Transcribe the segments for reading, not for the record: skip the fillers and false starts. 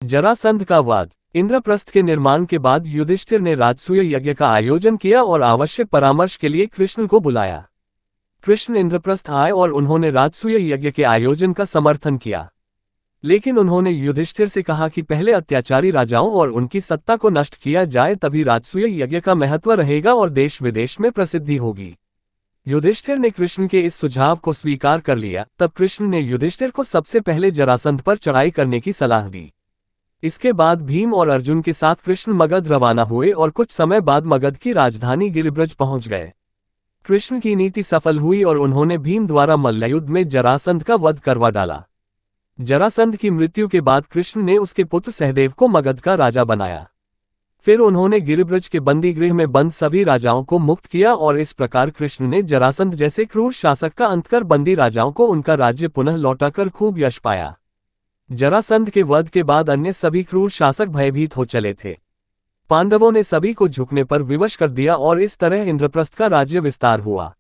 जरासंध का वध। इंद्रप्रस्थ के निर्माण के बाद युधिष्ठिर ने राजसूय यज्ञ का आयोजन किया और आवश्यक परामर्श के लिए कृष्ण को बुलाया। कृष्ण इंद्रप्रस्थ आए और उन्होंने राजसूय यज्ञ के आयोजन का समर्थन किया। लेकिन उन्होंने युधिष्ठिर से कहा कि पहले अत्याचारी राजाओं और उनकी सत्ता को नष्ट किया जाए, तभी राजसूय यज्ञ का महत्व रहेगा और देश विदेश में प्रसिद्धि होगी। युधिष्ठिर ने कृष्ण के इस सुझाव को स्वीकार कर लिया। तब कृष्ण ने युधिष्ठिर को सबसे पहले जरासंध पर चढ़ाई करने की सलाह दी। इसके बाद भीम और अर्जुन के साथ कृष्ण मगध रवाना हुए और कुछ समय बाद मगध की राजधानी गिरिब्रज पहुंच गए। कृष्ण की नीति सफल हुई और उन्होंने भीम द्वारा मल्लयुद्ध में जरासंध का वध करवा डाला। जरासंध की मृत्यु के बाद कृष्ण ने उसके पुत्र सहदेव को मगध का राजा बनाया। फिर उन्होंने गिरिब्रज के बंदी गृह में बंद सभी राजाओं को मुक्त किया और इस प्रकार कृष्ण ने जरासंध जैसे क्रूर शासक का अंत कर बंदी राजाओं को उनका राज्य पुनः लौटाकर खूब यश पाया। जरासंध के वध के बाद अन्य सभी क्रूर शासक भयभीत हो चले थे। पांडवों ने सभी को झुकने पर विवश कर दिया और इस तरह इंद्रप्रस्थ का राज्य विस्तार हुआ।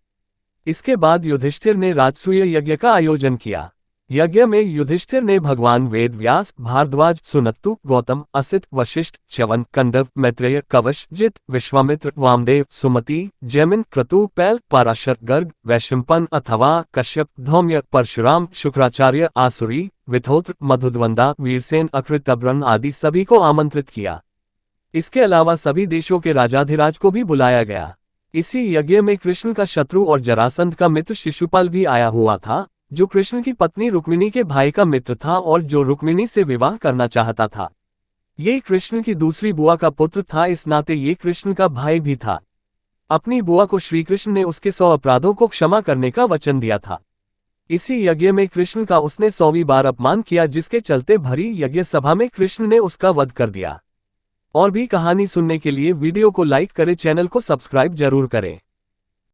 इसके बाद युधिष्ठिर ने राजसूय यज्ञ का आयोजन किया। यज्ञ में युधिष्ठिर ने भगवान वेद व्यास, भारद्वाज, सुनत्तु, गौतम, असित, वशिष्ठ, च्यवन, कंडव, मैत्रेय, कवश, जित, विश्वामित्र, वामदेव, सुमति, जैमिन, क्रतु, पैल, पाराशर, गर्ग, वैशंपन अथवा कश्यप, धौम्य, परशुराम, शुक्राचार्य, आसुरी, विथोत्र, मधुद्वंदा, वीरसेन, अकृतब्रन आदि सभी को आमंत्रित किया। इसके अलावा सभी देशों के राजाधिराज को भी बुलाया गया। इसी यज्ञ में कृष्ण का शत्रु और जरासंध का मित्र शिशुपाल भी आया हुआ था, जो कृष्ण की पत्नी रुक्मिणी के भाई का मित्र था और जो रुक्मिणी से विवाह करना चाहता था। ये कृष्ण की दूसरी बुआ का पुत्र था, इस नाते ये कृष्ण का भाई भी था। अपनी बुआ को श्रीकृष्ण ने उसके 100 अपराधों को क्षमा करने का वचन दिया था। इसी यज्ञ में कृष्ण का उसने 100वीं बार अपमान किया, जिसके चलते भरी यज्ञ सभा में कृष्ण ने उसका वध कर दिया। और भी कहानी सुनने के लिए वीडियो को लाइक करें, चैनल को सब्सक्राइब जरूर करें।